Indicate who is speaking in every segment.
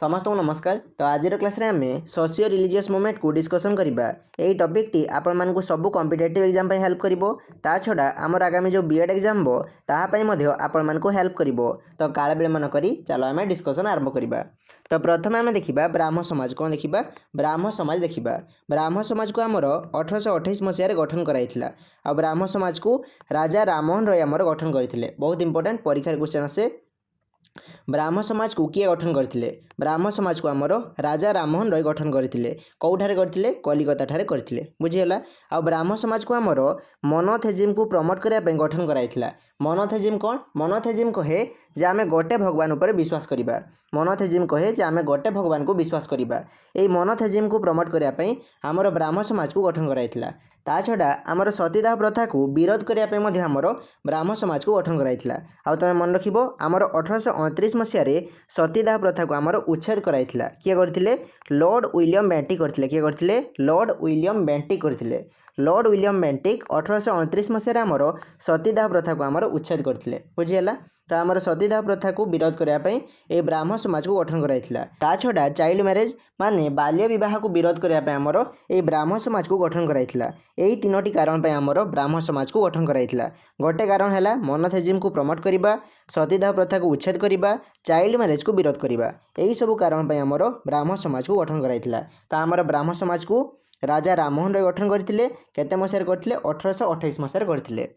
Speaker 1: समस्त को नमस्कार। तो आज क्लास रे आमे सोशियो रिलीजियस मूवमेंट को डिस्कशन करबा। एई टॉपिक टी आपण मानकु सब कॉम्पिटिटिव एग्जाम पे हेल्प करिवो। ता छडा हमर आगामी जो बीएड एग्जाम बो ताहा पई मध्य आपण मानकु हेल्प करिवो। तो काळ विलंब करी चलो आमे डिस्कशन आरंभ करिबा। तो प्रथम आमे देखिबा ब्राह्मण समाज कोन देखिबा। ब्राह्मण समाज देखिबा। ब्राह्मण समाज को हमर 1828 मसिया रे गठन कराइथिला। आ ब्राह्मण समाज को राजा राममोहन रॉय हमर गठन करथिले। बहुत इंपोर्टेंट परीक्षा क्वेश्चन आसे। ब्राह्मण समाज को किए गठन करथिले। ब्राह्मण समाज को हमर राजा राममोहन रॉय गठन करथिले। कोठारे करथिले कलिकता ठारे करथिले। बुझियला। आ ब्राह्मण समाज को हमर मोनोथेइज्म को प्रमोट करिया पे गठन कराइथिला। मोनोथेइज्म कोन? मोनोथेइज्म कहे जे आमे गोटे भगवान ऊपर विश्वास करिबा। मोनोथेइज्म कहे जे आमे गोटे भगवान को विश्वास करिबा। एई मोनोथेइज्म को प्रमोट करिया पे हमर ब्राह्मण समाज को गठन कराइथिला। ता छडा हमर सतीदाह प्रथा को विरोध करिया पे मध्ये हमर ब्राह्मण समाज को गठन कराइथिला। आ तमे मन रखिबो हमर 1829 मसिया रे सतीदाह प्रथा को हमर उच्छेद कराइथिला। किए करथिले? लॉर्ड विलियम बेंटिक करथिले। किए करथिले? लॉर्ड विलियम बेंटिक करथिले। लॉर्ड विलियम बेंटिक 1829 मसिया रे हमर सतीदाह प्रथा को हमर उच्छेद करथिले। बुझियला। तो हमर सतीदाह प्रथा को विरोध करिया पे ए ब्राह्मण समाज को गठन कराइथिला। ता छडा चाइल्ड मैरिज माने बाल्य विवाह को विरोध करिया पे हमर ए ब्राह्मण समाज को गठन कराइथिला। एई तीनोटी कारण पे हमर ब्राह्मण समाज को गठन कराइथिला। गोटे कारण हैला मोनोथेइज्म को प्रमोट करिबा, सतीदाह प्रथा को उच्छेद करिबा, चाइल्ड मैरिज को विरोध करिबा। एई सब कारण पे हमर ब्राह्मण समाज को गठन कराइथिला। ता हमर ब्राह्मण समाज को राजा राममोहन रॉय गठन करथिले। केते मसिया करथिले? 1828 मसिया करथिले।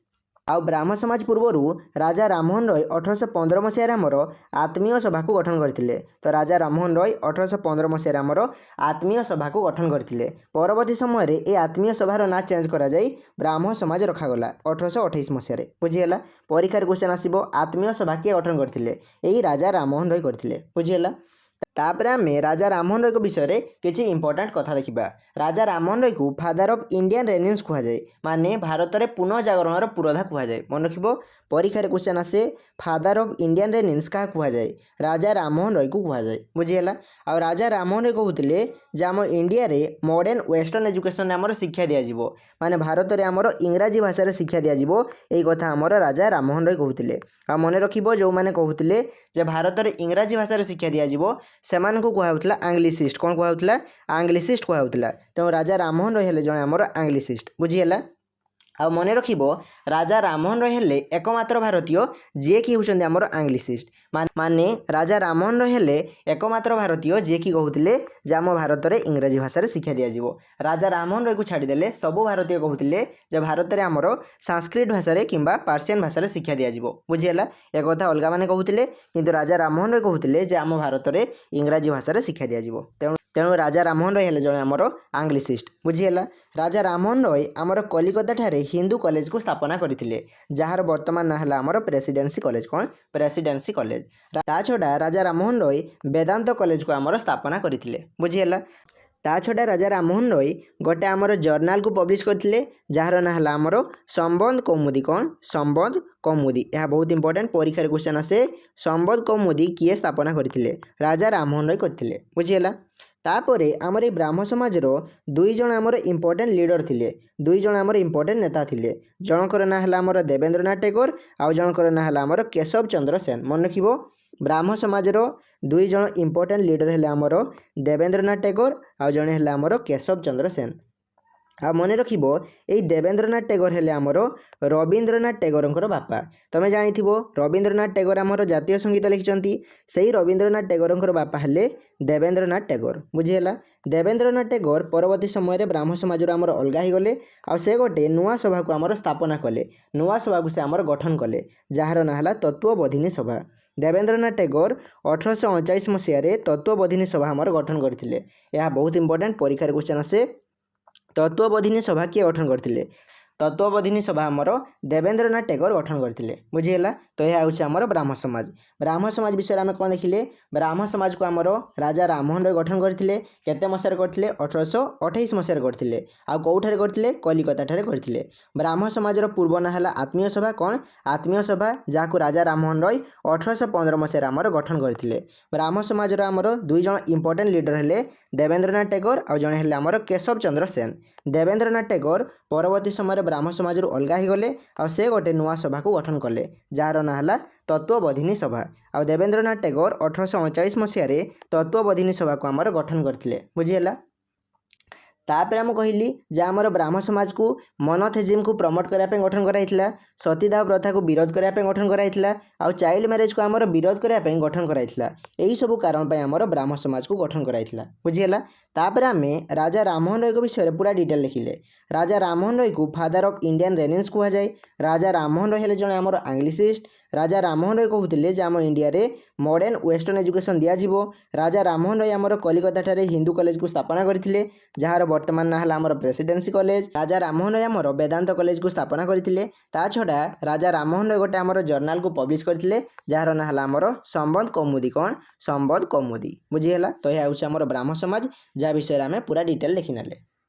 Speaker 1: आउ ब्राह्मण समाज पूर्वरु राजा राममोहन रॉय 1815 मसिया हमर आत्मीय सभा को गठन करथिले। तो राजा राममोहन रॉय 1815 मसिया हमर आत्मीय सभा को गठन करथिले। परवर्ती समय रे ए आत्मीय सभार ना चेंज करा जाई ब्राह्मण समाज रखा गला 1828 मसिया रे। बुझियला। परीक्षा क्वेश्चन आसीबो आत्मीय सभा के गठन करथिले? एई राजा राममोहन रॉय करथिले। बुझियला। तापर आमे राजा राममोहन रॉय को विषय रे किछि इंपोर्टेंट कथा देखिबा। राजा राममोहन रॉय को फादर ऑफ इंडियन रेनेसांस कुहा जाय। माने भारत रे पुनः जागरणर पुरोधा कुहा जाय। मन रखिबो परीक्षा रे क्वेश्चन आसे फादर ऑफ इंडियन रेनेसांस का कुहा जाय? राजा राममोहन रॉय को कुहा जाय। बुझियला। आ राजा राममोहन रॉय कहउतिले जे हम इंडिया रे मॉडर्न वेस्टर्न एजुकेशन हमर शिक्षा दिया जिवो। माने भारत रे हमर इंग्रजी भाषा रे शिक्षा दिया जिवो। एई कथा हमर राजा राममोहन रॉय कहउतिले। आ मने रखिबो जो माने कहउतिले जे भारत रे इंग्रजी भाषा रे शिक्षा दिया जिवो सेमान को कुहा होतला एंग्लिसिस्ट। कोन कुहा होतला? एंग्लिसिस्ट कुहा होतला। तो राजा राममोहन रॉय हेले जणे हमर एंग्लिसिस्ट। बुझियला। आ मने रखिबो राजा राममोहन रॉय हेले एकमात्र भारतीय जे कि होचंदी हमर एंग्लिसिस्ट। माने राजा राममोहन रॉय हेले एकमात्र भारतीय जे कि कहउतिले जे हम भारत रे इंग्रजी भाषा रे शिक्षा दिया जिवो। राजा राममोहन रॉय को छाडी देले सब भारतीय कहउतिले जे भारत रे हमर संस्कृत भाषा रे किंबा पर्शियन भाषा रे शिक्षा दिया जिवो। बुझियला। एक कथा अलगा माने कहउतिले किंतु राजा राममोहन रॉय कहउतिले जे हम भारत रे इंग्रजी भाषा रे शिक्षा दिया जिवो। तेणु राजा राममोहन रॉय हेले जणे हमर एंग्लिसिस्ट। बुझियला। राजा राममोहन रॉय हमर कलिकता ठारे हिंदू कॉलेज को स्थापना करथिले जहार वर्तमान ना हला हमर प्रेसिडेंसी कॉलेज। कोन? Presidency college. ता छडा राजा राममोहन रॉय वेदांत कॉलेज को हमर स्थापना करथिले। बुझियला। ता छडा राजा राममोहन रॉय गोटे हमर जर्नल को पब्लिश करथिले जहार ना हला हमर संबंध कौमुदी। कोन? संबंध कौमुदी। यह बहुत इंपोर्टेंट परीक्षा रे क्वेश्चन आसे। संबंध कौमुदी किए स्थापना करथिले? राजा राममोहन रॉय करथिले। बुझियला। तापरे हमर ए ब्राह्मण समाज रो दुई जण हमर इंपोर्टेंट लीडर थिले। दुई जण हमर इंपोर्टेंट नेता थिले। जनकर ना हला हमर देवेंद्रनाथ टैगोर आउ जनकर ना हला हमर केशव चंद्र सेन। मन रखिबो ब्राह्मण समाज रो दुई जण इंपोर्टेंट लीडर हेले हमर देवेंद्रनाथ टैगोर आउ जणे हेले हमर केशव चंद्र सेन। आ मने रखिबो एई देवेंद्रनाथ टैगोर हेले हमर रविंद्रनाथ टैगोरंकर बापा। तमे जानिथिबो रविंद्रनाथ टैगोर हमर जातीय संगीत लिखिचंती। सेही रविंद्रनाथ टैगोरंकर बापा हेले देवेंद्रनाथ टैगोर। बुझियला। देवेंद्रनाथ टैगोर परवर्ती समय रे ब्राह्मण समाज रो हमर अलगा ही गले आ से गोटे नुवा सभा को हमर स्थापना कले। नुवा सभा को से हमर गठन कले जहार ना हला तत्वबोधिनी सभा। देवेंद्रनाथ टैगोर 1839 मसिया रे तत्वबोधिनी सभा हमर गठन करथिले। यह बहुत इंपोर्टेंट परीक्षा रे क्वेश्चन आसे। तत्वबोधिनी सभा किए गठन करथिले? तत्वबोधिनी सभा हमर देवेंद्रनाथ टैगोर गठन करथिले। बुझियला। तो यह होछि हमर ब्राह्मण समाज। ब्राह्मण समाज विषय रे हम कोन देखिले? ब्राह्मण समाज को हमर राजा राममोहन रॉय गठन करथिले। केते मसिया रे करथिले? 1828 मसिया रे करथिले। आ कोठारे करथिले? कलिकता ठारे करथिले। ब्राह्मण समाज रो पूर्व ना हला आत्मीय सभा। कोन? आत्मीय सभा जाको राजा राममोहन रॉय 1815 मसिया रे हमर गठन करथिले। ब्राह्मण समाज रो हमर दुई जण इंपोर्टेंट लीडर हेले देवेंद्रनाथ टैगोर आउ जणे हेले हमर केशव चंद्र सेन। देवेंद्रनाथ टैगोर परवर्ती समय ब्राह्मण समाज अलगा ही गले आ से गोटे नुआ सभा को गठन कले जहार ना हला तत्वबोधिनी सभा। आ देवेंद्रनाथ टैगोर 1839 मसीह तत्वबोधिनी सभा को आमर गठन करथिले। बुझीगला। तापर आम कहली जे आमर ब्राह्म समाज को मोनोथेइज्म को प्रमोट करने गठन कराइथिला, सतीदाह प्रथा को विरोध करने गठन कराइथिला, आ चाइल्ड मैरेज को आमर विरोध करने गठन कराइथिला। एही सब कारण पे आमर ब्राह्म समाज को गठन कराइथिला। बुझीगला। तापर आमे राजा राममोहन रॉय विषय पूरा डिटेल लिखिले। राजा राममोहन रॉय को फादर ऑफ इंडियन रेनेसांस कहा जाए। राजा राममोहन रॉय हेले जणे आमर आंग्लिसिस्ट। राजा राममोहन रॉय कहते जे आम इंडिया रे मॉडर्न वेस्टर्न एजुकेशन दिज्व। राजा राममोहन रॉय आमर कलिकता ठारे हिंदू कॉलेज को स्थापना करथिले, जार वर्तमान ना आमर प्रेसिडेंसी कॉलेज। राजा राममोहन रॉय आमर वेदांत कॉलेज को स्थापना करथिले। ता छडा राजा राममोहन रॉय गोटे आमर जर्नल को पब्लिश करथिले, जार ना आमर संबंध कौमुदी। कौन संबंध कौमुदी। बुझीगला। तो यह हूँ आमर ब्राह्म समाज, जहाँ विषय आम पूरा डिटेल देखिने।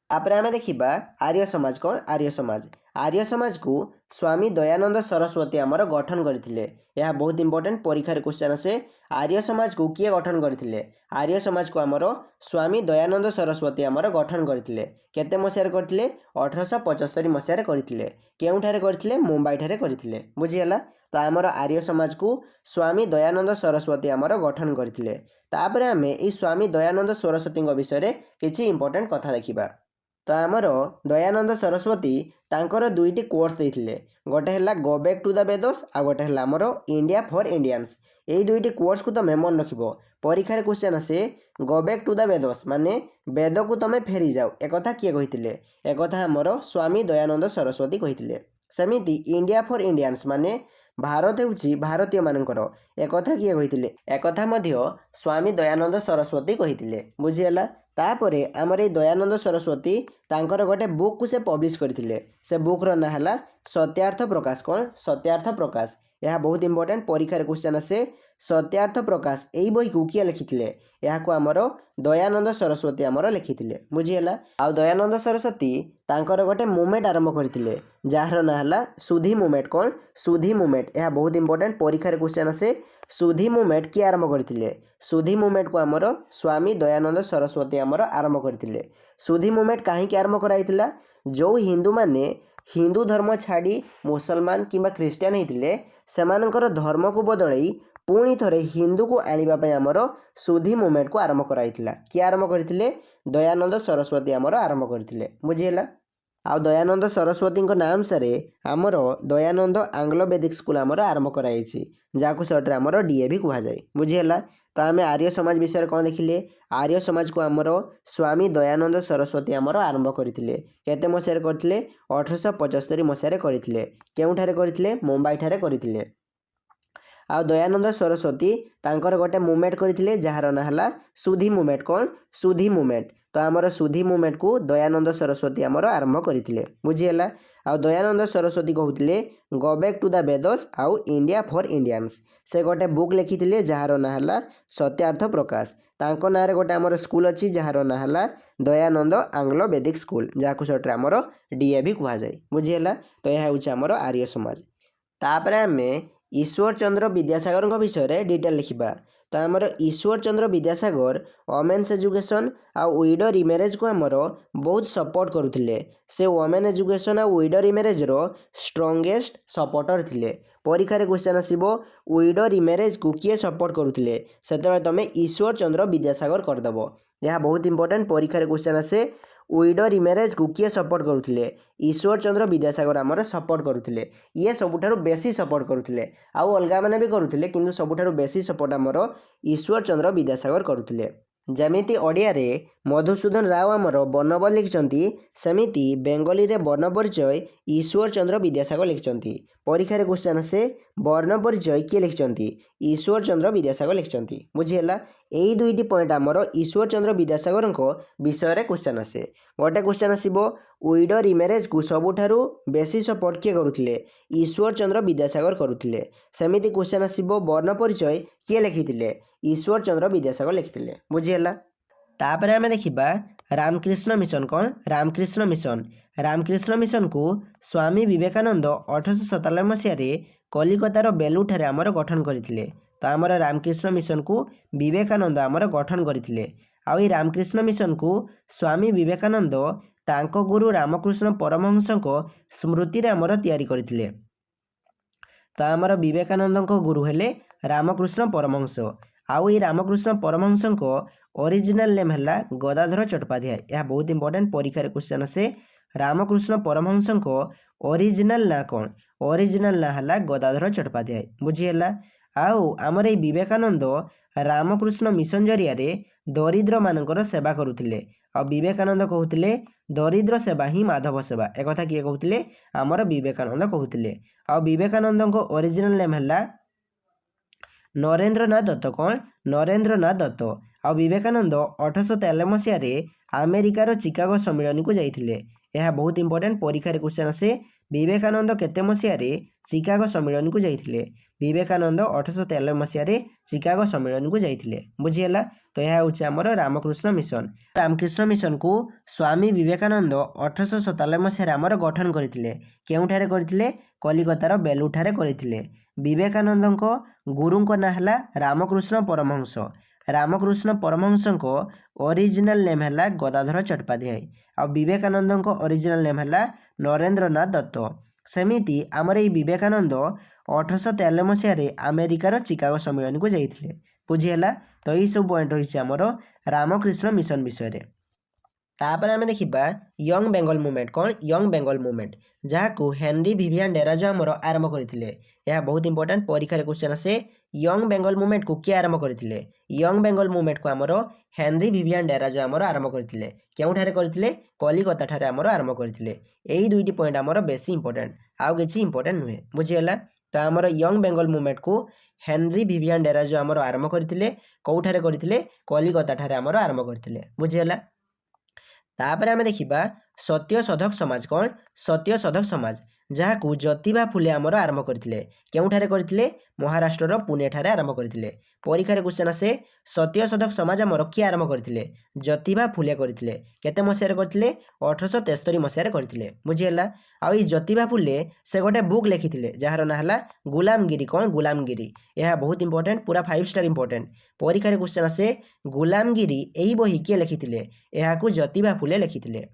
Speaker 1: तापर आम देखा आर्य समाज। कौन आर्य समाज। आर्य समाज को स्वामी दयानंद सरस्वती आमर गठन करथिले। यह बहुत इंपोर्टेंट परीक्षा क्वेश्चन आसे। आर्य समाज को किए गठन करथिले। आर्य समाज को आमर स्वामी दयानंद सरस्वती आमर गठन करथिले। केते मसीह करथिले 1875 मसीह करथिले। केउठारे करथिले मुंबई ठारे करथिले। बुझीगला। तो आमर आर्य समाज को स्वामी दयानंद सरस्वती आमर गठन करथिले। तापर आमे ई स्वामी दयानंद सरस्वती विषय किछि इंपोर्टेंट कथा देखिबा। तो आमर दयानंद सरस्वती तांकर दुईटी कोर्स देथिले। गोटे है go back to the Vedas, आ गोटे है आमर इंडिया फॉर इंडियंस। यही दुईटी कोर्स को तुम मन रख। परीक्षा क्वेश्चन आसे go back to the Vedas माने वेद को तुम फेरी जाओ। एक किए कही एक आमर स्वामी दयानंद सरस्वती कही। सेमिति इंडिया फॉर इंडियंस माने भारत होउछि भारतीय मानकर। एक किए कही एक स्वामी दयानंद सरस्वती कही। बुझीगला। तापरे आमर ये दयानंद सरस्वती तांकर गोटे बुक को से पब्लिश करथिले। से बुक रो ना हला सत्यार्थ प्रकाश। कौन सत्यार्थ प्रकाश। यह बहुत इंपोर्टेंट परीक्षा क्वेश्चन आसे। सत्यार्थ प्रकाश यही बही को किए लिखिथिले। यह को आमर दयानंद सरस्वती आमर लिखिथिले। बुझीगला। आ दयानंद सरस्वती तांकर गोटे मूवमेंट आरंभ करथिले, जार ना हला सुधी मूवमेंट। कौन सुधी मूवमेंट। यह बहुत इंपोर्टेंट परीक्षा क्वेश्चन आसे। सुधी मूवमेंट किए आरंभ करथिले। सुधी मूवमेंट को आमर स्वामी दयानंद सरस्वती आमर आरंभ करथिले। सुधी मूवमेंट कहीं आरंभ कराइथिला, जो हिंदू माने हिंदू धर्म छाड़ी मुसलमान किंबा ख्रीस्टियान होते सेमानकर धर्म को बदलई पुणी थरे हिंदू को आने आमर सुधी मूवमेंट को आरंभ कराइथिला। किए आरंभ करथिले दयानंद सरस्वती आमर आरंभ करथिले। बुझीगला। आ दयानंद सरस्वती नाम अनुसार आमर दयानंद आंग्लो वैदिक स्कूल आमर आरंभ कराई, जहाँ सर्ट्रे आमर डीएवी कह जाए। बुझीगला। तो आम आर्य समाज विषय कौन देखिले। आर्य समाज को आमर स्वामी दयानंद सरस्वती आमर आरंभ करथिले। केते मसीह करथिले 1875 मसीह करथिले। केउठारे करथिले मुंबई ठारे करथिले। आ दयानंद सरस्वती तांकर गोटे मूवमेंट करथिले, जार ना हला सुधी मूवमेंट। कौन सुधी मूवमेंट। तो आमर सुधी मूवमेंट को दयानंद सरस्वती आमर आरंभ करथिले। बुझीगला। आ दयानंद सरस्वती कहते go back to the Vedas आउ इंडिया फॉर इंडियंस। से गोटे बुक लिखिथिले, जार ना हला सत्यार्थ प्रकाश। तांको नारे गोटे आमर स्कूल अच्छी, जार ना हला दयानंद आंग्लो वैदिक स्कूल, जहाँ सर्ट्रे आमर डीएवी कह जाए। बुझीगला। तो यह हूँ आमर आर्य समाज। तापर आमे ईश्वर चंद्र विद्यासागर विषय डिटेल लिखा। तो आमर ईश्वर चंद्र विद्यासागर वोमेन्स एजुकेशन आ विडो रिमेरेज को आमर बहुत सपोर्ट करुथिले। से वोमेन एजुकेशन आ विडो रिमेरेज रो स्ट्रॉन्गेस्ट सपोर्टर थिले। परीक्षा क्वेश्चन आसीबो विडो रिमेरेज को किए सपोर्ट करुथिले, सेते तुम ईश्वर चंद्र विद्यासागर करदेव। यह बहुत इंपोर्टेंट परीक्षा क्वेश्चन आसे। विडो रिमेरेज को किए सपोर्ट करुथिले, ईश्वर चंद्र विद्यासागर आमर सपोर्ट करुथिले। ये सबुठारु बेसी सपोर्ट करुथिले। आउ अलगा माने भी करुथिले, किंतु सबुठारु बेसी सपोर्ट आमर ईश्वर चंद्र विद्यासागर करुथिले। जमिति ओडिया रे मधुसूदन राव आमर वर्णबल लिखिचंती, सेमिति बेंगली रे वर्ण परिचय ईश्वर चंद्र विद्यासागर लिखिचंती। परीक्षा क्वेश्चन आसे वर्ण परिचय किए लिखिचंती, ईश्वर चंद्र विद्यासागर लिखिचंती। बुझीगला। यही दुईटी पॉइंट आमर ईश्वर चंद्र विद्यासागर विषय रे क्वेश्चन आसे। गोटे क्वेश्चन आसीबो विडो रिमेरेज को सबुठारु बेसी सपोर्ट किए करुथिले, ईश्वर चंद्र विद्यासागर करुथिले। सेमिति क्वेश्चन आसीबो वर्ण परिचय किए लिखिथिले, ईश्वर चंद्र विद्यासागर लिखिथिले। बुझीगला। तापर आमे देखिबा रामकृष्ण मिशन। कौन रामकृष्ण मिशन। रामकृष्ण मिशन को स्वामी विवेकानंद 1897 मसीह कलिकतार बेलूठारे आमर गठन करथिले। तो आमर रामकृष्ण मिशन को विवेकानंद आमर गठन करथिले। आउ रामकृष्ण मिशन को स्वामी विवेकानंद तांको गुरु रामकृष्ण परमहंस स्मृति रे आमर तैयारी करथिले। तो आमर विवेकानंद गुरु हेले रामकृष्ण परमहंस। आउ ये रामकृष्ण परमहंस ओरिजिनल नेम है गदाधर चट्टोपाध्याय। यह बहुत इंपोर्टेंट परीक्षा क्वेश्चन आसे। रामकृष्ण परमहंस ओरिजिनल ना कौन? ओरिजिनल ना है गदाधर चट्टोपाध्याय। बुझीगला। आउ आमर ये विवेकानंद रामकृष्ण मिशन जरिया दरिद्र मानकर सेवा करुले। आ विवेकानंद कहते दरिद्र सेवा ही माधव सेवा। एक कथा किए कहते? आमर विवेकानंद कहते। आ विवेकानंद ओरिजिनल नेम है नरेंद्रनाथ दत्त। कौन? नरेंद्रनाथ दत्त। आ विवेकानंद 1893 मसीह अमेरिकार चिकागो सम्मेलन को जाइए। यह बहुत इंपोर्टेंट परीक्षा क्वेश्चन आसे। विवेकानंद केते मसीह चिकागो सम्मेलन को जाइए? विवेकानंद 1893 मसीह चिकागो सम्मेलन को जाइए। बुझीगला। तो यह हूँ आमर रामकृष्ण मिशन। रामकृष्ण मिशन को स्वामी विवेकानंद 1897 मसीह आमर गठन करते। केउठारे करथिले? कलिकतार बेलूठारे करथिले। विवेकानंद गुरु ना है रामकृष्ण परमहंस। रामकृष्ण परमहंस ओरिजिनल नेम है गदाधर चट्टोपाध्याय। आ विवेकानंद ओरिजिनल नेम है नरेंद्रनाथ दत्त। सेमिति आमर ये विवेकानंद 1893 मसीह अमेरिकार चिकागो सम्मेलन को जाइए। बुझीगला। तो यही सब पॉइंट रही आमर रामकृष्ण मिशन विषय। तापर आम देखा यंग बेंगल मूवमेंट। कौन? यंग बेंगल मूवमेंट जहाँ हेनरी विवियन डेराजो आमर आरंभ करते। यह बहुत इंपोर्टेंट परीक्षा क्वेश्चन आसे। यंग बेंगल मूवमेंट को किए आरंभ करते? यंग बेंगल मूवमेंट को आमर हेनरी विवियन डेराजो आमर आरंभ करते। केउठारे करते? कलिकता ठारे आमर आरंभ करते। यही दुईटी पॉइंट आमर बेसी इंपोर्टेंट, आउ किछि इंपोर्टेंट नुहे। बुझीगला। तो आमर यंग बेंगल मूवमेंट को हेनरी विवियन डेराजो आमर आरंभ करते। कौठारे करते? कलिकता ठारे आमर आरंभ करते। बुझीगला। तापर आम देखा सत्य शोधक समाज। कौन? सत्य शोधक समाज जहाँ ज्योतिबा फुले आमर आरंभ करते। केउठारे करते? महाराष्ट्र पुणे ठारे आरंभ करते। परीक्षा क्वेश्चन आसे सत्य शोधक समाज आमर किए आरंभ करते? ज्योतिबा फुले करते। केते मसीह करते? 1873 मसीह करते। बुझीगला। आउ ये ज्योतिबा फुले से गोटे बुक लिखिते जार ना है गुलामगिरी। कौन? गुलामगिरी। यह बहुत इंपोर्टेंट, पूरा 5 स्टार इंपोर्टेंट परीक्षा क्वेश्चन आसे। गुलामगिरी यही बही किए लिखिते? यह ज्योतिबा फुले लिखिते।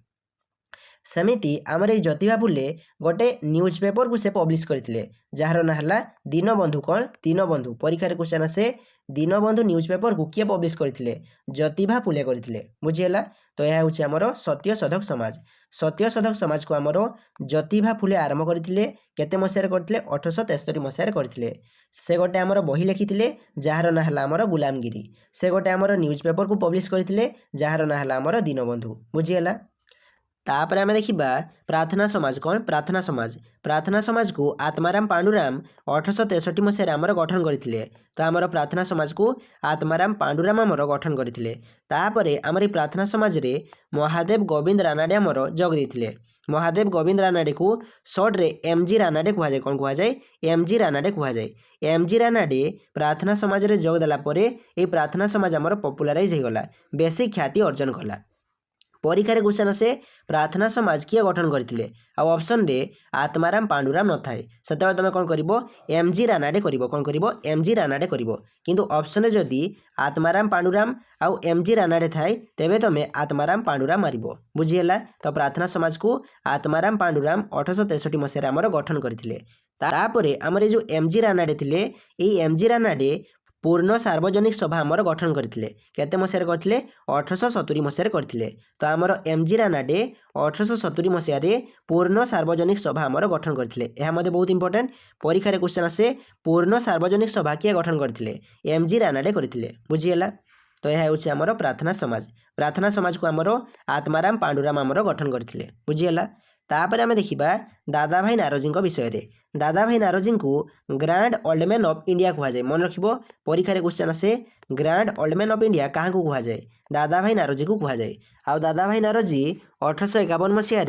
Speaker 1: सेमिति आमर ये ज्योतिबा फुले गोटे न्यूज पेपर को से पब्लिश करते जार ना है दीनबंधु। कौन? दीनबंधु। परीक्षा क्वेश्चन आसे दीनबंधु न्यूज पेपर को किए पब्लिश करते? ज्योतिबा फुले करते। बुझीगला। तो यह हूँ आमर सत्य शोधक समाज। सत्य शोधक समाज को आमर ज्योतिबा फुले आरंभ करते। केते मसीह करते? 1873 मसीह करते। से गोटे आमर बही लिखिते जार ना है आमर गुलामगिरी। से गोटे आमर न्यूज पेपर को पब्लिश करते जार ना है आमर दीनबंधु। बुझीगला। तापर आम देखा प्रार्थना समाज। कौन? प्रार्थना समाज। प्रार्थना समाज को आत्माराम पांडुराम 1863 मसीह आमर गठन करते। तो आमर प्रार्थना समाज को आत्माराम पांडुराम आमर गठन करते। तापर आमर प्रार्थना समाज रे महादेव गोविंद रानाडे आमर जोग देते। महादेव गोविंद रानाडे को सर्ट रे एमजी रानाडे कहुए। कौन कहुए? एमजी रानाडे कहुए। एमजी रानाडे प्रार्थना समाज रे जोग देला परे ये प्रार्थना समाज आमर पॉपुलराइज हो गला, बेसी ख्याति अर्जन कला। परीक्षा क्वेश्चन आसे प्रार्थना समाज किए गठन करते? ऑप्शन रे आत्माराम पांडुराम न थाए से तुम कौन कर? एमजी रानाडे कर। कौन कर? एमजी रानाडे कर। किंतु ऑप्शन जदि आत्माराम पांडुराम आउ एमजी रानाडे थाए तेबे तुम आत्माराम पांडुराम मार। बुझीगला। तो प्रार्थना समाज को आत्माराम पांडुराम 1863 मसीह आमर गठन करते। तापर आमर जो एमजी रानाडे थे ये एमजी रानाडे पूर्ण सार्वजनिक सभा आमर गठन करते। केते मसीह करते? 1870 मसीह करते। तो आमर एमजी रानाडे 1870 मसीह पूर्ण सार्वजनिक सभा आमर गठन करते। यह बहुत इंपोर्टेंट परीक्षा क्वेश्चन आसे। पूर्ण सार्वजनिक सभा किए गठन करते? एमजी रानाडे करते। बुझीगला। तो यह हूँ आमर प्रार्थना समाज। प्रार्थना समाज को आमर आत्माराम पांडुराम आमर गठन करते। बुझीगला। तापर आम देखा दादा भाई नारोजी विषय में। दादा भाई नारोजी को grand old man of India कहुए। मन रख परीक्षा क्वेश्चन आसे grand old man of India क्या कहुए? दादा भाई नारोजी को कहुए। आ दादा भाई नारोजी 1851 मसीह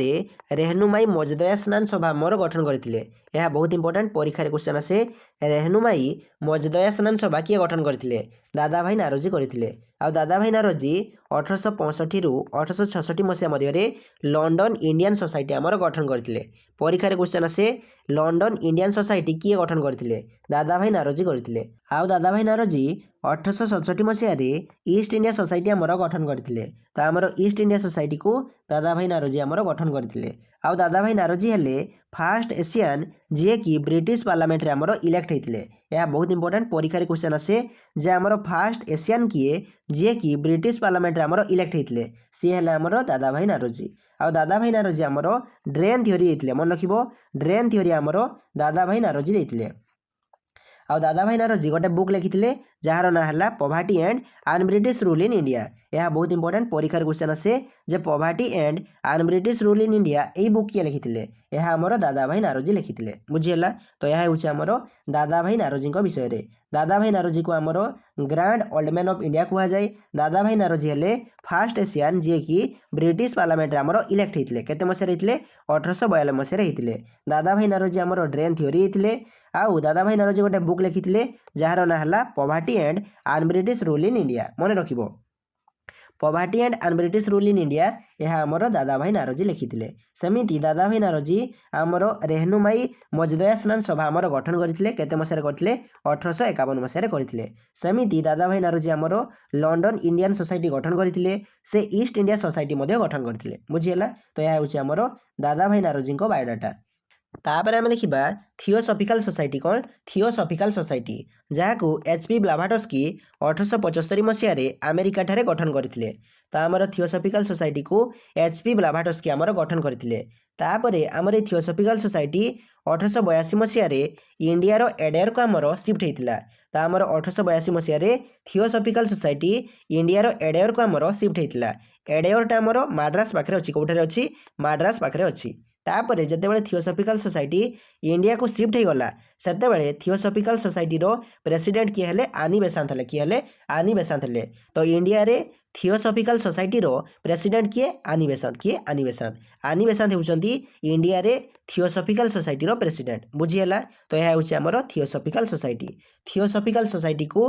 Speaker 1: रेहनुमाई मजदया स्नान सभा मोर गठन करते। यह बहुत इंपोर्टेंट परीक्षा क्वेश्चन आसे। रेहनुमाई मजदया स्नान सभा किए गठन करते? दादा भाई नारोजी करते। आ दादा भाई नारोजी 1865 रु 1866 मसीहा मध्य लंडन इंडियन सोसाइटी आमर गठन करते। परीक्षा क्वेश्चन आसे लंडन इंडियन सोसाइटी किए गठन करते? दादा भाई नारोजी करते। आ दादा भाई नारोजी 1867 ମସିହାରେ ଇଷ୍ଟ ଇଣ୍ଡିଆ ସୋସାଇଟି ଆମର ଗଠନ କରିଥିଲେ। ତ ଆମର ଇଷ୍ଟ ଇଣ୍ଡିଆ ସୋସାଇଟିକୁ ଦାଦାଭାଇ ନାରୋଜି ଆମର ଗଠନ କରିଥିଲେ। ଆଉ ଦାଦାଭାଇ ନାରୋଜି ହେଲେ ଫାଷ୍ଟ ଏସିଆନ୍ ଯିଏକି ବ୍ରିଟିଶ ପାର୍ଲାମେଣ୍ଟରେ ଆମର ଇଲେକ୍ଟ ହେଇଥିଲେ। ଏହା ବହୁତ ଇମ୍ପୋର୍ଟାଣ୍ଟ, ପରୀକ୍ଷାରେ କ୍ୱେଶ୍ଚନ୍ ଆସେ ଯେ ଆମର ଫାଷ୍ଟ ଏସିଆନ୍ କିଏ ଯିଏକି ବ୍ରିଟିଶ ପାର୍ଲାମେଣ୍ଟରେ ଆମର ଇଲେକ୍ଟ ହେଇଥିଲେ, ସିଏ ହେଲେ ଆମର ଦାଦାଭାଇ ନାରୋଜି। ଆଉ ଦାଦାଭାଇ ନାରୋଜି ଆମର ଡ୍ରେନ୍ ଥିଓରି ଦେଇଥିଲେ, ମନେ ରଖିବ ଡ୍ରେନ୍ ଥିଓରି ଆମର ଦାଦାଭାଇ ନାରୋଜି ଦେଇଥିଲେ। ଆଉ ଦାଦାଭାଇ ନାରୋଜି ଗୋଟେ ବୁକ୍ ଲେଖିଥିଲେ ଯାହାର ନାଁ ହେଲା ପଭାର୍ଟି ଆଣ୍ଡ ଅନବ୍ରିଟିଶ ରୁଲ୍ ଇନ୍ ଇଣ୍ଡିଆ। ଏହା ବହୁତ ଇମ୍ପୋର୍ଟାଣ୍ଟ, ପରୀକ୍ଷାରେ କ୍ୱେଶ୍ଚନ୍ ଆସେ ଯେ ପଭାର୍ଟି ଆଣ୍ଡ ଅନବ୍ରିଟିଶ ରୁଲ୍ ଇନ୍ ଇଣ୍ଡିଆ ଏଇ ବୁକ୍ କିଏ ଲେଖିଥିଲେ? ଏହା ଆମର ଦାଦାଭାଇ ନାରୋଜି ଲେଖିଥିଲେ। ବୁଝିହେଲା? ତ ଏହା ହେଉଛି ଆମର ଦାଦାଭାଇ ନାରୋଜିଙ୍କ ବିଷୟରେ। ଦାଦାଭାଇ ନାରୋଜିକୁ ଆମର grand old man of India କୁହାଯାଏ। ଦାଦାଭାଇ ନାରୋଜି ହେଲେ ଫାଷ୍ଟ ଏସିଆନ୍ ଯିଏକି ବ୍ରିଟିଶ ପାର୍ଲାମେଣ୍ଟରେ ଆମର ଇଲେକ୍ଟ ହେଇଥିଲେ। କେତେ ମସିହାରେ ହେଇଥିଲେ? 1892 ମସିହାରେ ହେଇଥିଲେ। ଦାଦାଭାଇ ନାରୋଜି ଆମର ଡ୍ରେନ୍ ଥିଓରି ହେଇଥିଲେ। ଆଉ ଦାଦାଭାଇ ନାରୋଜି ଗୋଟେ ବୁକ୍ ଲେଖିଥିଲେ ଯାହାର ନାଁ ହେଲା ପଭାର୍ଟି ଆଣ୍ଡ ଅନବ୍ରିଟିଶ ରୁଲ୍ ଇନ୍ ଇଣ୍ଡିଆ। ମନେ ରଖିବ ପଭାର୍ଟି ଆଣ୍ଡ ଅନବ୍ରିଟିଶ ରୁଲ୍ ଇନ୍ ଇଣ୍ଡିଆ, ଏହା ଆମର ଦାଦାଭାଇ ନାରୋଜି ଲେଖିଥିଲେ। ସେମିତି ଦାଦାଭାଇ ନାରୋଜି ଆମର ରେହନୁମାଇ ମଜଦୟାସ୍ନାନ ସଭା ଆମର ଗଠନ କରିଥିଲେ। କେତେ ମସିହାରେ କରିଥିଲେ? 1851 ମସିହାରେ କରିଥିଲେ। ସେମିତି ଦାଦାଭାଇ ନାରୋଜି ଆମର ଲଣ୍ଡନ ଇଣ୍ଡିଆନ୍ ସୋସାଇଟି ଗଠନ କରିଥିଲେ। ସେ ଇଷ୍ଟ ଇଣ୍ଡିଆ ସୋସାଇଟି ମଧ୍ୟ ଗଠନ କରିଥିଲେ। ବୁଝିହେଲା? ତ ଏହା ହେଉଛି ଆମର ଦାଦାଭାଇ ନାରୋଜିଙ୍କ ବାୟୋଡାଟା। ତାପରେ ଆମେ ଦେଖିବା ଥିଓସଫିକାଲ ସୋସାଇଟି। କ'ଣ? ଥିଓସଫିକାଲ ସୋସାଇଟି ଯାହାକୁ HP ବ୍ଲାଭାଟସ୍କି 1875 ମସିହାରେ ଆମେରିକାଠାରେ ଗଠନ କରିଥିଲେ। ତ ଆମର ଥିଓସଫିକାଲ ସୋସାଇଟିକୁ HP ବ୍ଲାଭାଟସ୍କି ଆମର ଗଠନ କରିଥିଲେ। ତାପରେ ଆମର এই ଥିଓସଫିକାଲ ସୋସାଇଟି 1882 ମସିହାରେ ଇଣ୍ଡିଆର ଏଡେୟରକୁ ଆମର ସିଫ୍ଟ ହେଇଥିଲା। ତ ଆମର 1882 ମସିହାରେ ଥିଓସଫିକାଲ ସୋସାଇଟି ଇଣ୍ଡିଆର ଏଡେୟରକୁ ଆମର ସିଫ୍ଟ ହେଇଥିଲା। ଏଡେୟରଟା ଆମର ମାଡ୍ରାସ ପାଖରେ ଅଛି। କେଉଁଠାରେ ଅଛି? ମାଡ୍ରାସ ପାଖରେ ଅଛି। ତାପରେ ଯେତେବେଳେ ଥିଓସଫିକାଲ ସୋସାଇଟି ଇଣ୍ଡିଆକୁ ସିଫ୍ଟ ହେଇଗଲା ସେତେବେଳେ ଥିଓସଫିକାଲ ସୋସାଇଟିର ପ୍ରେସିଡେଣ୍ଟ କିଏ ହେଲେ? ଆନି ବେସାନ୍ତ ହେଲେ। କିଏ ହେଲେ? ଆନି ବେସାନ୍ତ ହେଲେ। ତ ଇଣ୍ଡିଆରେ ଥିଓସଫିକାଲ ସୋସାଇଟିର ପ୍ରେସିଡେଣ୍ଟ କିଏ? ଆନି ବେସାନ୍ତ। କିଏ? ଆନି ବେସାନ୍ତ। ଆନି ବେସାନ୍ତ ହେଉଛନ୍ତି ଇଣ୍ଡିଆରେ ଥିଓସଫିକାଲ ସୋସାଇଟିର ପ୍ରେସିଡେଣ୍ଟ। ବୁଝିହେଲା? ତ ଏହା ହେଉଛି ଆମର ଥିଓସଫିକାଲ ସୋସାଇଟି। ଥିଓସଫିକାଲ ସୋସାଇଟିକୁ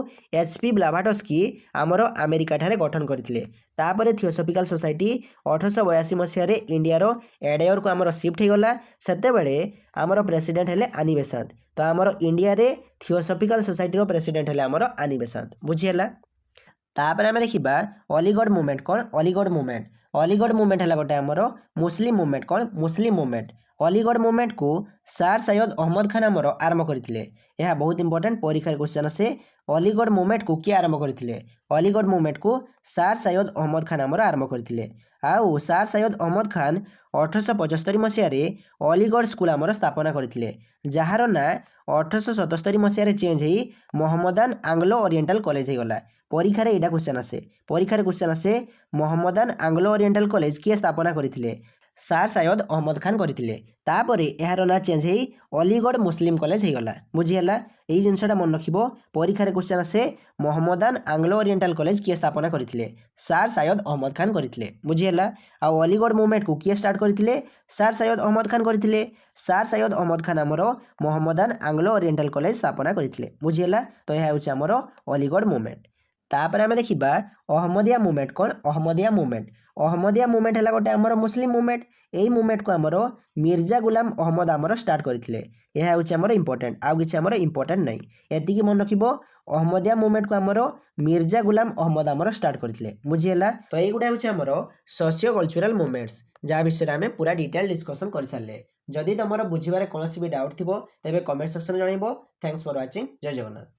Speaker 1: HP ବ୍ଲାଭାଟସ୍କି ଆମର ଆମେରିକାଠାରେ ଗଠନ କରିଥିଲେ। ତାପରେ ଥିଓସଫିକାଲ ସୋସାଇଟି 1882 ମସିହାରେ ଇଣ୍ଡିଆର ଏଡେୟରକୁ ଆମର ସିଫ୍ଟ ହେଇଗଲା। ସେତେବେଳେ ଆମର ପ୍ରେସିଡେଣ୍ଟ ହେଲେ ଆନି ବେସାନ୍ତ। ତ ଆମର ଇଣ୍ଡିଆରେ ଥିଓସଫିକାଲ ସୋସାଇଟିର ପ୍ରେସିଡେଣ୍ଟ ହେଲେ ଆମର ଆନି ବେସାନ୍ତ। ବୁଝିହେଲା? ତାପରେ ଆମେ ଦେଖିବା ଅଲିଗଡ଼ ମୁଭମେଣ୍ଟ। କ'ଣ? ଅଲିଗଡ଼ ମୁଭମେଣ୍ଟ। ଅଲିଗଡ଼ ମୁଭମେଣ୍ଟ ହେଲା ଗୋଟେ ଆମର ମୁସଲିମ ମୁଭମେଣ୍ଟ। କ'ଣ? ମୁସଲିମ ମୁଭମେଣ୍ଟ। ଅଲିଗଡ଼ ମୁଭମେଣ୍ଟକୁ ସାର୍ ସୈୟଦ ଅହମ୍ମଦ ଖାନ ଆମର ଆରମ୍ଭ କରିଥିଲେ। ଏହା ବହୁତ ଇମ୍ପୋର୍ଟାଣ୍ଟ, ପରୀକ୍ଷାରେ କ୍ୱେଶ୍ଚନ୍ ଆସେ ଅଲିଗଡ଼ ମୁଭମେଣ୍ଟକୁ କିଏ ଆରମ୍ଭ କରିଥିଲେ? ଅଲିଗଡ଼ ମୁଭମେଣ୍ଟକୁ ସାର୍ ସୈୟଦ ଅହମ୍ମଦ ଖାନ ଆମର ଆରମ୍ଭ କରିଥିଲେ। ଆଉ ସାର୍ ସୈୟଦ ଅହମ୍ମଦ ଖାନ 1875 ମସିହାରେ ଅଲିଗଡ଼ ସ୍କୁଲ ଆମର ସ୍ଥାପନା କରିଥିଲେ, ଯାହାର ନାଁ 1877 ମସିହାରେ ଚେଞ୍ଜ ହେଇ ମହମ୍ମଦାନ ଆଙ୍ଗ୍ଲୋ ଓରିଏଣ୍ଟାଲ କଲେଜ ହେଇଗଲା। ପରୀକ୍ଷାରେ ଏଇଟା କ୍ୱେଶ୍ଚନ୍ ଆସେ। ପରୀକ୍ଷାରେ କ୍ୱେଶ୍ଚନ୍ ଆସେ ମହମ୍ମଦାନ ଆଙ୍ଗ୍ଲୋ ଓରିଏଣ୍ଟାଲ କଲେଜ କିଏ ସ୍ଥାପନା କରିଥିଲେ? ସାର୍ ସୈୟଦ ଅହମ୍ମଦ ଖାନ କରିଥିଲେ। ତାପରେ ଏହାର ନାଁ ଚେଞ୍ଜ ହେଇ ଅଲିଗଡ଼ ମୁସଲିମ କଲେଜ ହେଇଗଲା। ବୁଝିହେଲା? ଏଇ ଜିନିଷଟା ମନେ ରଖିବ, ପରୀକ୍ଷାରେ କ୍ୱେଶ୍ଚନ୍ ଆସେ ମହମ୍ମଦାନ ଆଙ୍ଗ୍ଲୋ ଓରିଏଣ୍ଟାଲ କଲେଜ କିଏ ସ୍ଥାପନା କରିଥିଲେ? ସାର୍ ସୈୟଦ ଅହମ୍ମଦ ଖାନ କରିଥିଲେ। ବୁଝିହେଲା? ଆଉ ଅଲିଗଡ଼ ମୁଭମେଣ୍ଟକୁ କିଏ ଷ୍ଟାର୍ଟ କରିଥିଲେ? ସାର୍ ସୈୟଦ ଅହମ୍ମଦ ଖାନ କରିଥିଲେ। ସାର୍ ସୈୟଦ ଅହମ୍ମଦ ଖାନ ଆମର ମହମ୍ମଦାନ ଆଙ୍ଗ୍ଲୋ ଓରିଏଣ୍ଟାଲ କଲେଜ ସ୍ଥାପନା କରିଥିଲେ। ବୁଝିହେଲା? ତ ଏହା ହେଉଛି ଆମର ଅଲିଗଡ଼ ମୁଭମେଣ୍ଟ। ତାପରେ ଆମେ ଦେଖିବା ଅହମ୍ମଦିଆ ମୁଭମେଣ୍ଟ। କ'ଣ? ଅହମ୍ମଦିଆ ମୁଭମେଣ୍ଟ। ଅହମ୍ମଦିଆ ମୁଭମେଣ୍ଟ ହେଲା ଗୋଟେ ଆମର ମୁସଲିମ ମୁଭମେଣ୍ଟ। ଏଇ ମୁଭମେଣ୍ଟକୁ ଆମର ମିର୍ଜା ଗୁଲାମ ଅହମ୍ମଦ ଆମର ଷ୍ଟାର୍ଟ କରିଥିଲେ। ଏହା ହେଉଛି ଆମର ଇମ୍ପୋର୍ଟାଣ୍ଟ, ଆଉ କିଛି ଆମର ଇମ୍ପୋର୍ଟାଣ୍ଟ ନାହିଁ। ଏତିକି ମନେ ରଖିବ, ଅହମ୍ମଦିଆ ମୁଭମେଣ୍ଟକୁ ଆମର ମିର୍ଜା ଗୁଲାମ ଅହମ୍ମଦ ଆମର ଷ୍ଟାର୍ଟ କରିଥିଲେ। ବୁଝିହେଲା? ତ ଏଇଗୁଡ଼ା ହେଉଛି ଆମର ସୋସିଓ କଲଚରାଲ ମୁଭମେଣ୍ଟସ, ଯାହା ବିଷୟରେ ଆମେ ପୁରା ଡିଟେଲ ଡିସ୍କସନ୍ କରିସାରିଲେ। ଯଦି ତୁମର ବୁଝିବାରେ କୌଣସି ବି ଡାଉଟ୍ ଥିବ ତେବେ କମେଣ୍ଟ ସେକ୍ସନରେ ଜଣାଇବ। ଥ୍ୟାଙ୍କସ୍ ଫର ୱାଚିଂ। ଜୟ ଜଗନ୍ନାଥ।